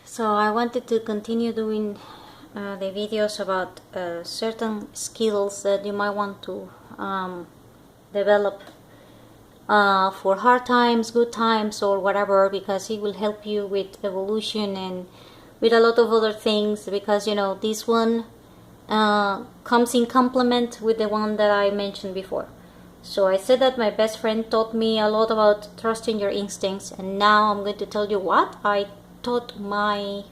So I wanted to continue doing the videos about certain skills that you might want to develop for hard times, good times, or whatever, because it will help you with evolution and with a lot of other things, because you know this one comes in complement with the one that I mentioned before. So I said that my best friend taught me a lot about trusting your instincts, and now I'm going to tell you what I taught my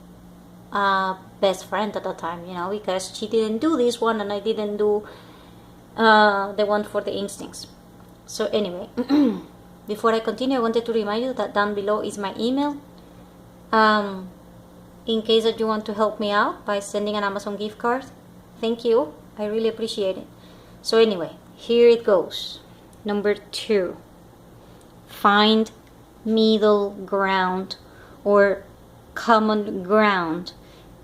best friend at the time, you know, because she didn't do this one and I didn't do the one for the instincts. So anyway, before I continue, I wanted to remind you that down below is my email, in case that you want to help me out by sending an Amazon gift card. Thank you, I really appreciate it. So anyway, here it goes. Number 2, find middle ground or common ground.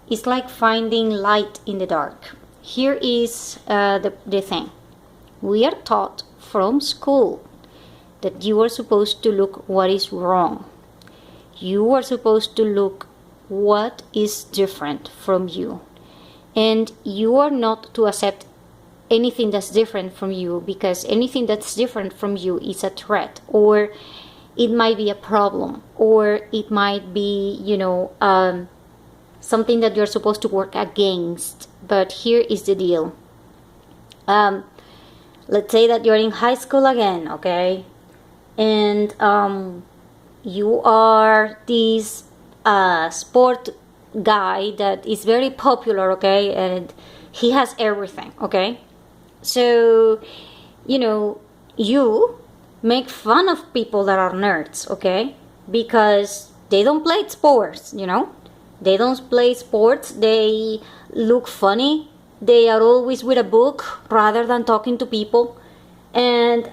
It's like finding light in the dark. Here is the thing. We are taught from school that you are supposed to look what is wrong. You are supposed to look what is different from you. And you are not to accept anything that's different from you, because anything that's different from you is a threat, or it might be a problem, or it might be, you know, something that you're supposed to work against. But here is the deal. Let's say that you're in high school again, okay? And you are this sport guy that is very popular, okay? And he has everything, okay? So, you know, you make fun of people that are nerds, okay? Because they don't play sports, you know? They don't play sports, they look funny, they are always with a book rather than talking to people. And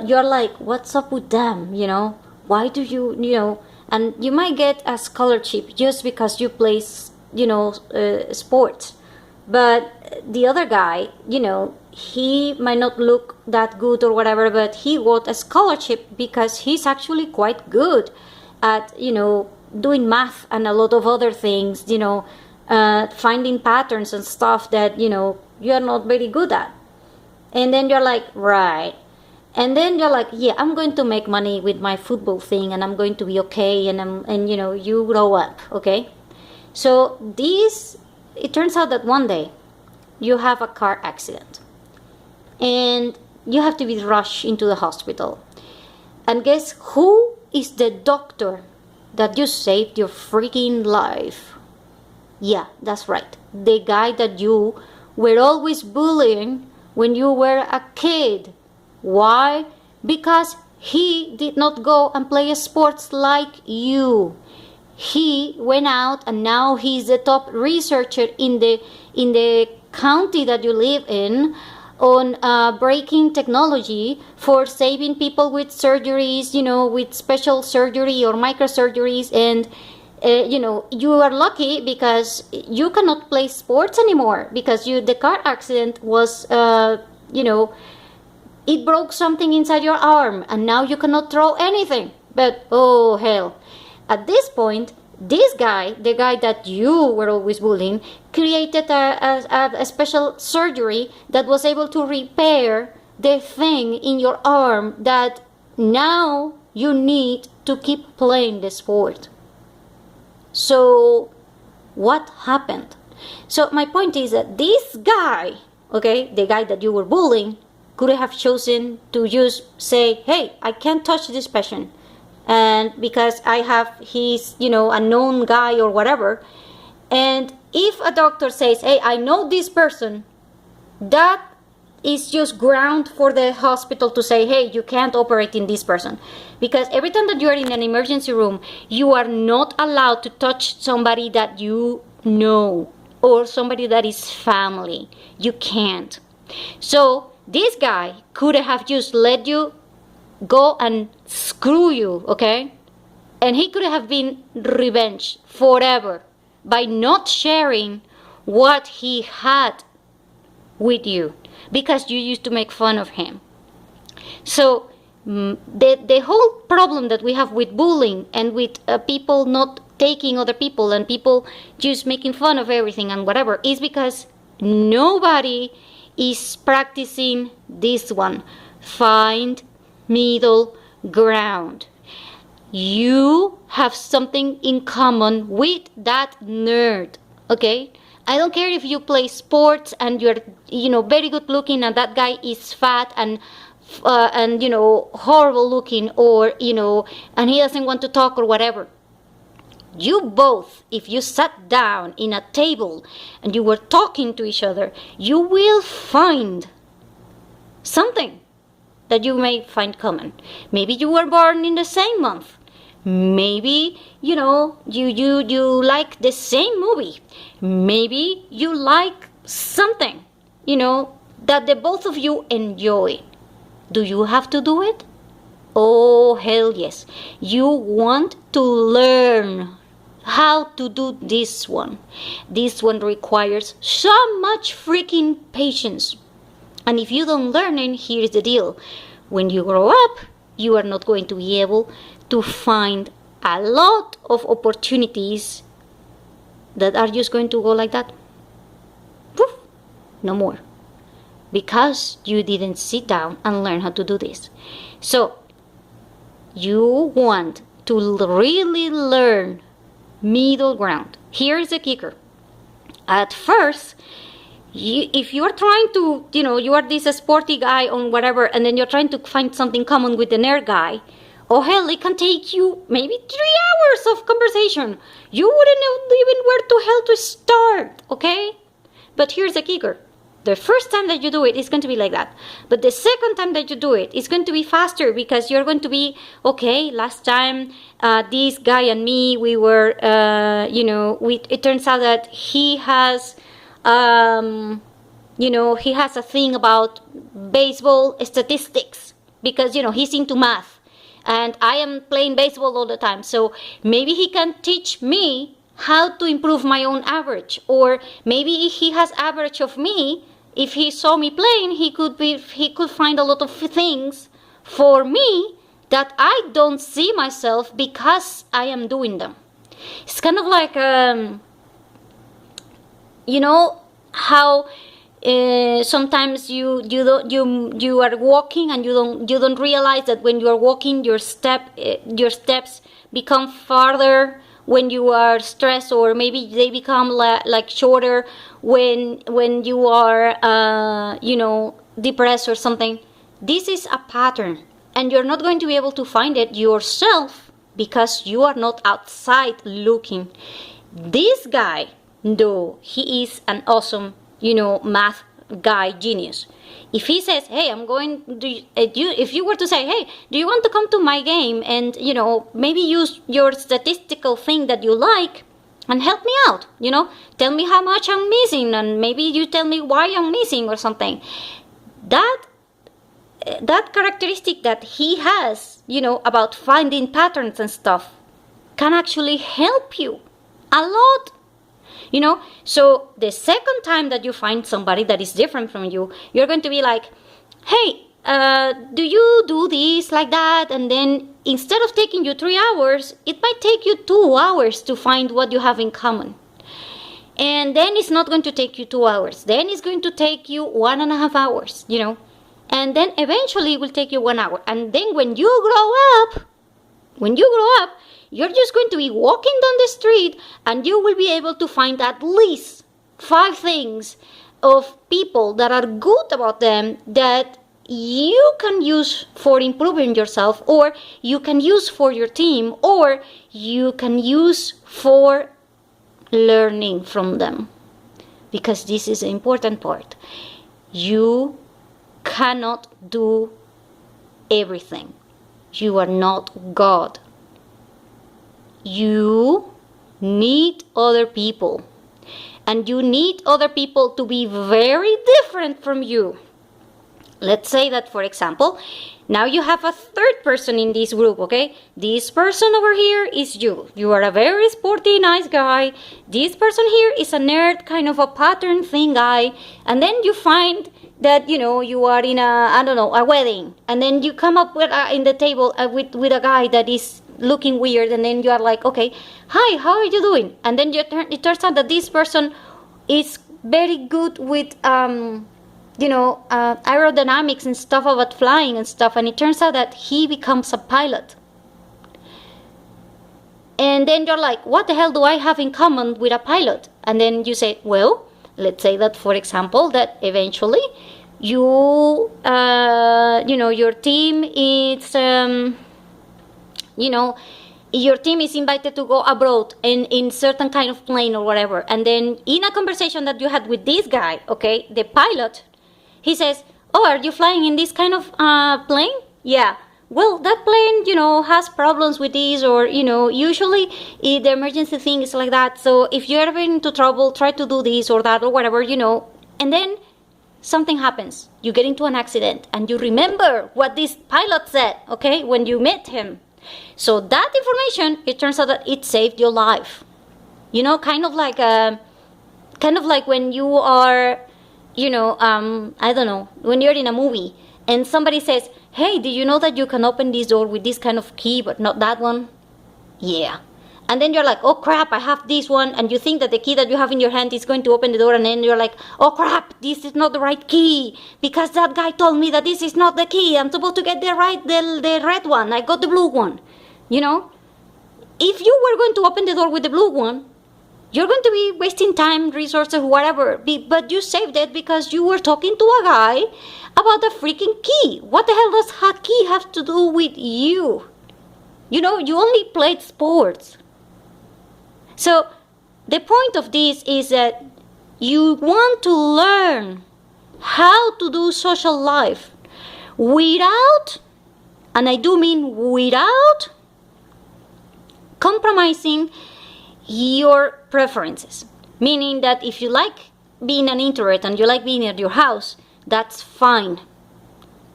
you're like, what's up with them, you know? Why do you, you know? And you might get a scholarship just because you play, you know, sports. But the other guy, you know, he might not look that good or whatever, but he got a scholarship because he's actually quite good at, you know, doing math and a lot of other things, you know, finding patterns and stuff that, you know, you're not very good at. And then you're like, right. And then you're like, yeah, I'm going to make money with my football thing and I'm going to be okay. And you know, you grow up, okay? So this, it turns out that one day you have a car accident and you have to be rushed into the hospital. And guess who is the doctor that you saved your freaking life? Yeah, that's right. The guy that you were always bullying when you were a kid. Why? Because he did not go and play sports like you. He went out and now he's the top researcher in the county that you live in on breaking technology for saving people with surgeries, you know, with special surgery or microsurgeries. And you know, you are lucky because you cannot play sports anymore because the car accident was you know, it broke something inside your arm and now you cannot throw anything. But oh hell, at this point, this guy, the guy that you were always bullying, created a special surgery that was able to repair the thing in your arm that now you need to keep playing the sport. So what happened? So my point is that this guy, okay, the guy that you were bullying, could have chosen to just say, hey, I can't touch this patient, and because I have, he's, you know, a known guy or whatever. And if a doctor says, hey, I know this person, that is just ground for the hospital to say, hey, you can't operate in this person. Because every time that you are in an emergency room, you are not allowed to touch somebody that you know or somebody that is family. You can't. So this guy could have just let you go and screw you, okay? And he could have been revenged forever by not sharing what he had with you because you used to make fun of him. So the whole problem that we have with bullying and with people not taking other people and people just making fun of everything and whatever is because nobody is practicing this one. Find middle ground. You have something in common with that nerd, okay? I don't care if you play sports and you're, very good looking and that guy is fat and horrible looking, or, and he doesn't want to talk or whatever. You both, if you sat down in a table and you were talking to each other, you will find something that you may find common. Maybe you were born in the same month. Maybe, you like the same movie. Maybe you like something, that the both of you enjoy. Do you have to do it? Oh, hell yes. You want to learn how to do this one. This one requires so much freaking patience. And if you don't learn it, here's the deal. When you grow up, you are not going to be able to find a lot of opportunities that are just going to go like that. Poof, no more. Because you didn't sit down and learn how to do this. So, you want to really learn middle ground. Here's the kicker. At first, if you're trying to, you are this sporty guy on whatever, and then you're trying to find something common with the nerd guy, oh hell, it can take you maybe 3 hours of conversation. You wouldn't know even where to hell to start, okay? But here's the kicker. The first time that you do it, it's going to be like that. But the second time that you do it, it's going to be faster because you're going to be, okay, last time this guy and me, we were, it turns out that he has, he has a thing about baseball statistics because, he's into math. And I am playing baseball all the time. So maybe he can teach me how to improve my own average. Or maybe if he has average of me, if he saw me playing, he could find a lot of things for me that I don't see myself because I am doing them. It's kind of like, how sometimes you are walking and you don't realize that when you are walking your steps become farther when you are stressed, or maybe they become like shorter when you are depressed or something. This is a pattern, and you're not going to be able to find it yourself because you are not outside looking. This guy, though, he is an awesome math guy, genius. If he says, hey, if you were to say, hey, do you want to come to my game and, maybe use your statistical thing that you like and help me out, tell me how much I'm missing and maybe you tell me why I'm missing or something. That characteristic that he has, about finding patterns and stuff can actually help you a lot. So the second time that you find somebody that is different from you, you're going to be like, hey, do you do this like that? And then instead of taking you 3 hours, it might take you 2 hours to find what you have in common. And then it's not going to take you 2 hours. Then it's going to take you 1.5 hours, And then eventually it will take you 1 hour. And then when you grow up, you're just going to be walking down the street and you will be able to find at least 5 things of people that are good about them that you can use for improving yourself, or you can use for your team, or you can use for learning from them. Because this is the important part. You cannot do everything. You are not God. You need other people. And you need other people to be very different from you. Let's say that, for example, now you have a third person in this group, okay? This person over here is you. You are a very sporty, nice guy. This person here is a nerd, kind of a pattern thing guy. And then you find that, you are in a wedding. And then you come up with in the table with a guy that is looking weird, and then you are like, okay, hi, how are you doing? And then it turns out that this person is very good with aerodynamics and stuff about flying and stuff, and it turns out that he becomes a pilot. And then you're like, what the hell do I have in common with a pilot? And then you say, well, let's say that, for example, that eventually your team is, your team is invited to go abroad in certain kind of plane or whatever. And then in a conversation that you had with this guy, okay, the pilot, he says, oh, are you flying in this kind of plane? Yeah. Well, that plane, has problems with this, or, usually the emergency thing is like that. So if you're ever into trouble, try to do this or that or whatever, And then something happens. You get into an accident and you remember what this pilot said, okay, when you met him. So that information, it turns out that it saved your life. Kind of like when you are, I don't know, when you're in a movie and somebody says, hey, did you know that you can open this door with this kind of key, but not that one? Yeah. And then you're like, oh crap, I have this one. And you think that the key that you have in your hand is going to open the door. And then you're like, oh crap, this is not the right key. Because that guy told me that this is not the key. I'm supposed to get the red one. I got the blue one. If you were going to open the door with the blue one, you're going to be wasting time, resources, whatever. But you saved it because you were talking to a guy about the freaking key. What the hell does a key have to do with you? You only played sports. So the point of this is that you want to learn how to do social life without, and I do mean without, compromising your preferences. Meaning that if you like being an introvert and you like being at your house, that's fine.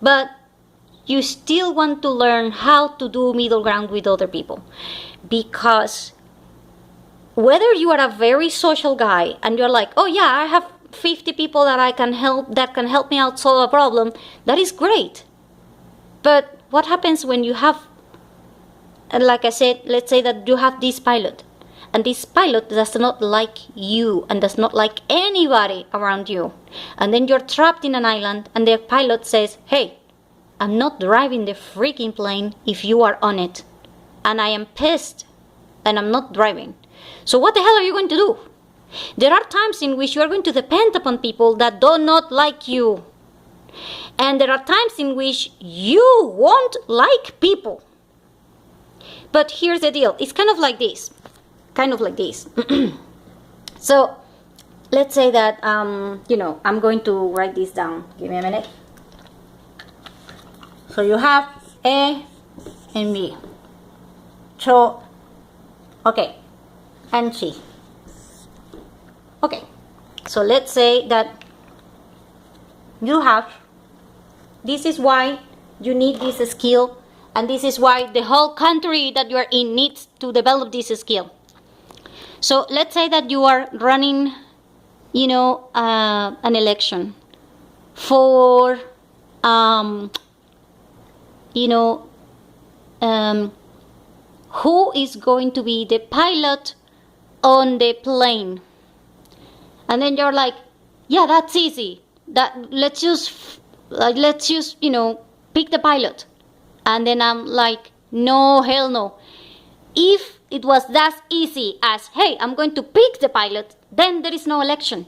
But you still want to learn how to do middle ground with other people. Because whether you are a very social guy and you're like, oh yeah, I have 50 people that can help me out solve a problem, that is great. But what happens when you have, like I said, let's say that you have this pilot, and this pilot does not like you and does not like anybody around you. And then you're trapped in an island and the pilot says, hey, I'm not driving the freaking plane if you are on it. And I am pissed and I'm not driving. So what the hell are you going to do? There are times in which you are going to depend upon people that do not like you. And there are times in which you won't like people. But here's the deal. It's kind of like this. So let's say that, I'm going to write this down. Give me a minute. So you have A and B. So, okay. And C. Okay. So let's say that you have, this is why you need this skill, and this is why the whole country that you are in needs to develop this skill. So let's say that you are running, an election for, who is going to be the pilot on the plane. And then you're like, yeah, that's easy. Let's just, pick the pilot. And then I'm like, no, hell no. If it was that easy as, hey, I'm going to pick the pilot, then there is no election.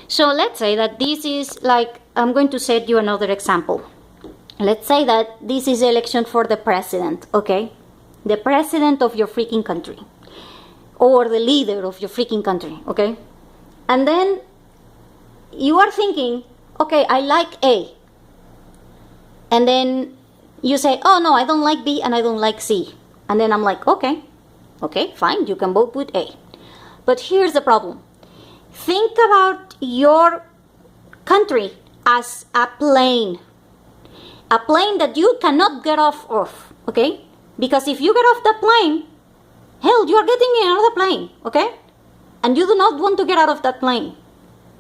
So let's say that this is like, I'm going to set you another example. Let's say that this is election for the president, okay? The president of your freaking country. Or the leader of your freaking country, okay? And then you are thinking, okay, I like A. And then you say, oh no, I don't like B and I don't like C. And then I'm like, okay, fine, you can vote with A. But here's the problem. Think about your country as a plane. A plane that you cannot get off of, okay? Because if you get off the plane, hell, you are getting in another plane, okay? And you do not want to get out of that plane.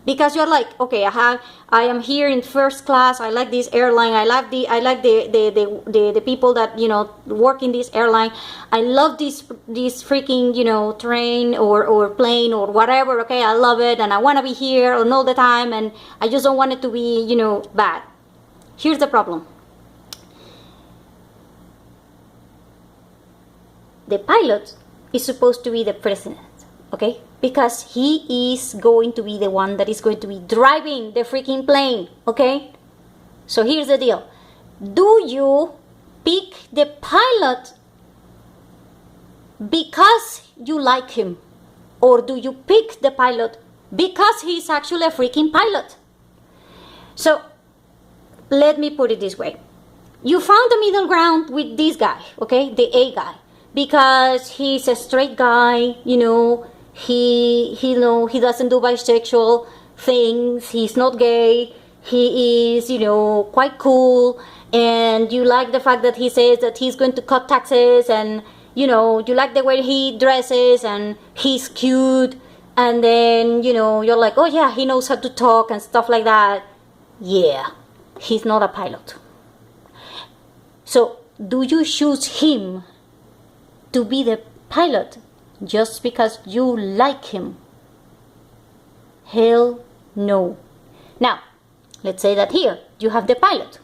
because you're like, okay, I am here in first class. I like this airline. I like the people that work in this airline. I love this freaking train or plane or whatever. Okay, I love it, and I want to be here all the time, and I just don't want it to be bad. Here's the problem. The pilot is supposed to be the president, okay? Because he is going to be the one that is going to be driving the freaking plane, okay? So here's the deal. Do you pick the pilot because you like him? Or do you pick the pilot because he's actually a freaking pilot? So let me put it this way. You found the middle ground with this guy, okay? The A guy. Because he's a straight guy, he doesn't do bisexual things, he's not gay, he is, quite cool, and you like the fact that he says that he's going to cut taxes, and, you like the way he dresses, and he's cute, and then, you're like, oh yeah, he knows how to talk and stuff like that. Yeah, he's not a pilot. So, do you choose him to be the pilot just because you like him? Hell no. Now, let's say that here you have the pilot,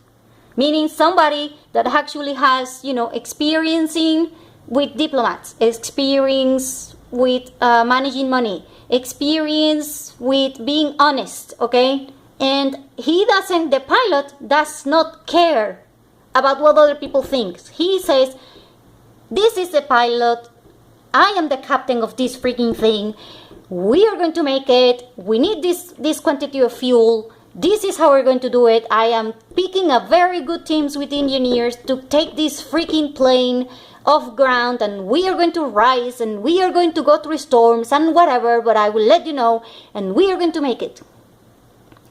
meaning somebody that actually has, experiencing with diplomats, experience with managing money, experience with being honest, okay? And the pilot does not care about what other people think. He says, this is the pilot, I am the captain of this freaking thing, we are going to make it, we need this quantity of fuel, this is how we're going to do it, I am picking a very good teams with engineers to take this freaking plane off ground, and we are going to rise, and we are going to go through storms and whatever, but I will let you know, and we are going to make it.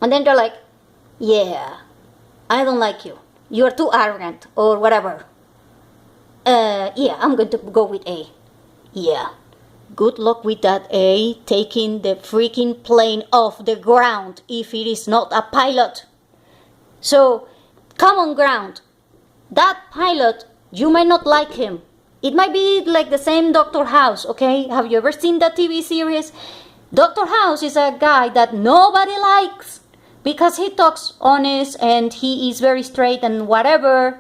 And then they're like, yeah, I don't like you, you're too arrogant, or whatever. Yeah, I'm going to go with A. Yeah, good luck with that A, taking the freaking plane off the ground if it is not a pilot. So, common ground. That pilot, you might not like him. It might be like the same Dr. House, okay? Have you ever seen that TV series? Dr. House is a guy that nobody likes because he talks honest and he is very straight and whatever.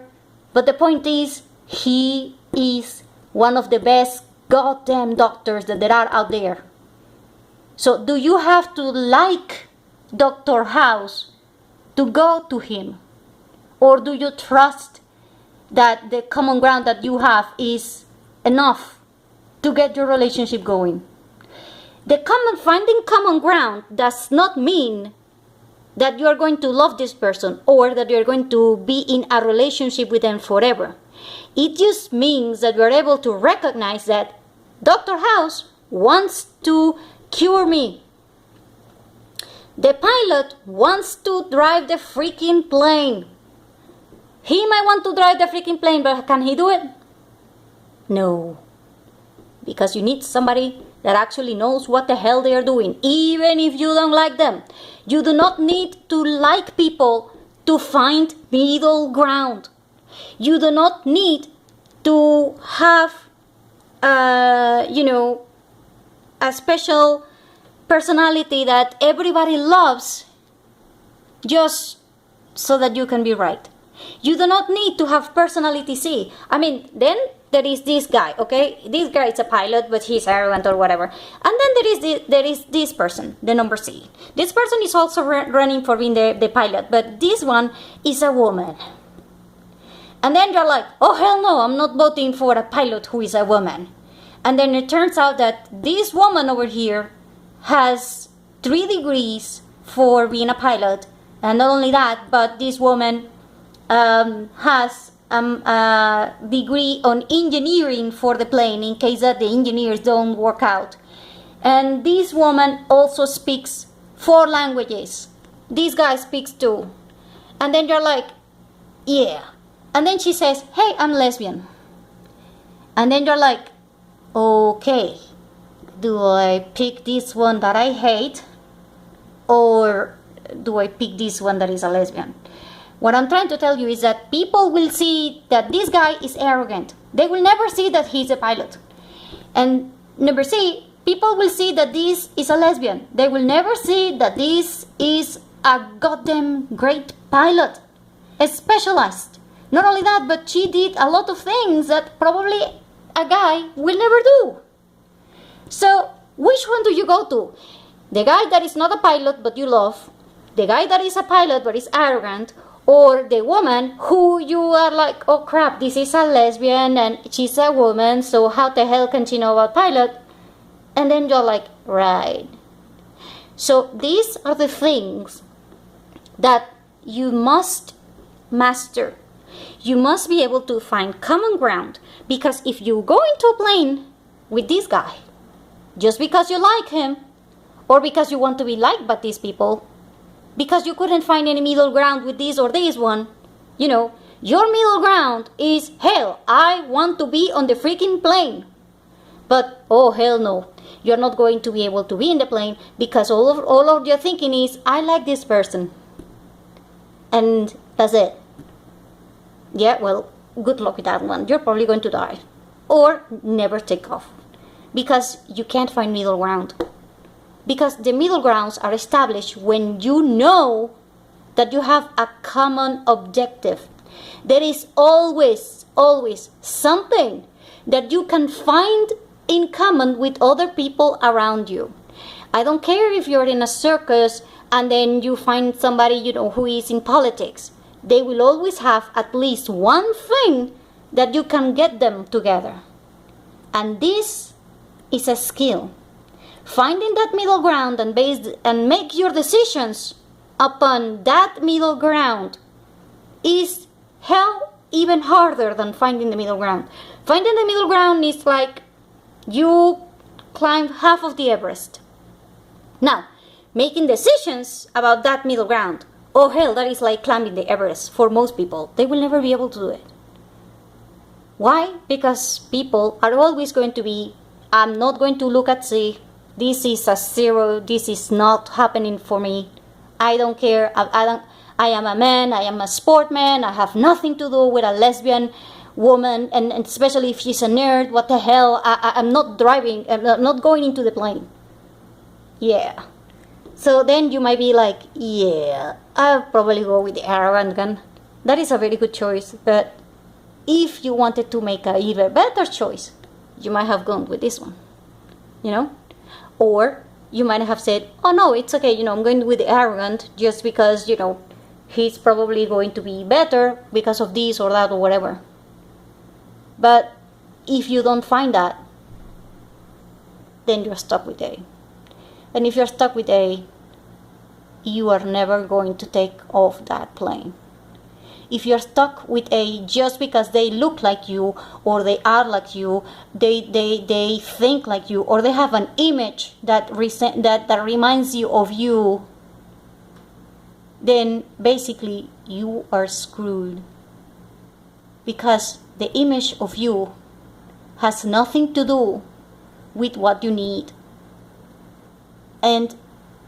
But the point is, he is one of the best goddamn doctors that there are out there. So do you have to like Dr. House to go to him? Or do you trust that the common ground that you is enough to get your relationship going? Finding common ground does not mean that you are going to love this person or that you are going to be in a relationship with them forever. It just means that you are able to recognize that Dr. House wants to cure me. The pilot wants to drive the freaking plane. He might want to drive the freaking plane, but can he do it? No. Because you need somebody that actually knows what the hell they are doing, even if you don't like them. You do not need to like people to find middle ground. You do not need to have, a special personality that everybody loves just so that you can be right. You do not need to have personality C. I mean, then there is this guy, okay? This guy is a pilot, but he's arrogant or whatever. And then there is this person, the number C. This person is also running for being the pilot, but this one is a woman. And then you're like, oh hell no, I'm not voting for a pilot who is a woman. And then it turns out that this woman over here has 3 degrees for being a pilot. And not only that, but this woman has a degree on engineering for the plane in case that the engineers don't work out. And this woman also speaks 4 languages. This guy speaks 2. And then you're like, yeah. And then she says, hey, I'm lesbian. And then you're like, okay, do I pick this one that I hate? or do I pick this one that is a lesbian? What I'm trying to tell you is that people will see that this guy is arrogant. They will never see that he's a pilot. And number C, people will see that this is a lesbian. They will never see that this is a goddamn great pilot, a specialized. Not only that, but she did a lot of things that probably a guy will never do. So, which one do you go to? The guy that is not a pilot but you love, the guy that is a pilot but is arrogant, or the woman who you are like, oh crap, this is a lesbian and she's a woman, so how the hell can she know about pilot? And then you're like, right. So these are the things that you must master. You must be able to find common ground, because if you go into a plane with this guy, just because you like him, or because you want to be liked by these people, because you couldn't find any middle ground with this or this one, you know, your middle ground is, hell, I want to be on the freaking plane. But, oh, hell no, you're not going to be able to be in the plane because all of your thinking is, I like this person. And that's it. Yeah, well, good luck with that one. You're probably going to die. Or never take off. Because you can't find middle ground. Because the middle grounds are established when you know that you have a common objective. There is always something that you can find in common with other people around you. I don't care if you're in a circus and then you find somebody, you know, who is in politics. They will always have at least one thing that you can get them together. And this is a skill. Finding that middle ground and make your decisions upon that middle ground is hell even harder than finding the middle ground. Finding the middle ground is like you climb half of the Everest. Now, making decisions about that middle ground, oh hell, that is like climbing the Everest for most people. They will never be able to do it. Why? Because people are always going to be, I'm not going to look at sea. This is a zero. This is not happening for me. I don't care. I am a man. I am a sportman. I have nothing to do with a lesbian woman, and especially if she's a nerd. What the hell? I'm not driving. I'm not going into the plane. Yeah. So then you might be like, yeah, I'll probably go with the arrogant gun. That is a very good choice. But if you wanted to make an even better choice, you might have gone with this one. You know? Or you might have said, oh no, it's okay, you know, I'm going with the arrogant just because, you know, he's probably going to be better because of this or that or whatever. But if you don't find that, then you're stuck with A. And if you're stuck with A, you are never going to take off that plane. If you're stuck with A just because they look like you, or they are like you, they think like you, or they have an image that reminds you of you, then basically you are screwed. Because the image of you has nothing to do with what you need. And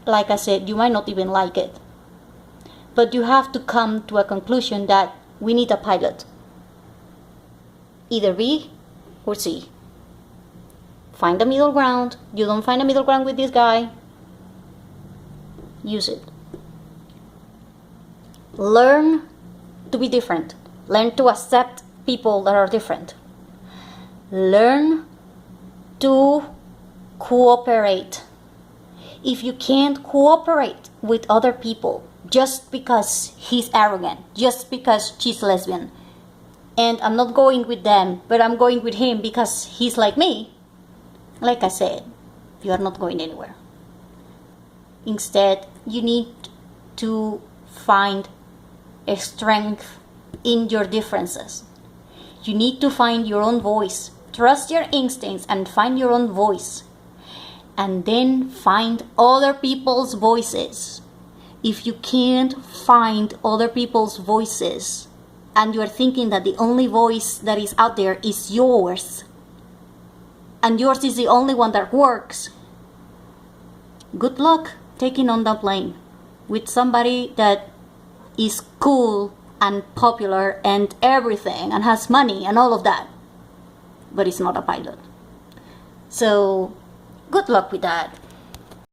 like I said, you might not even like it. But you have to come to a conclusion that we need a pilot. Either B or C. Find a middle ground. You don't find a middle ground with this guy, use it. Learn to be different. Learn to accept people that are different. Learn to cooperate. If you can't cooperate with other people, just because he's arrogant, just because she's lesbian, and I'm not going with them, but I'm going with him because he's like me, like I said, you are not going anywhere. Instead, you need to find a strength in your differences. You need to find your own voice. Trust your instincts and find your own voice. And then find other people's voices. If you can't find other people's voices and you're thinking that the only voice that is out there is yours, and yours is the only one that works, good luck taking on the plane with somebody that is cool and popular and everything and has money and all of that, but is not a pilot. So good luck with that.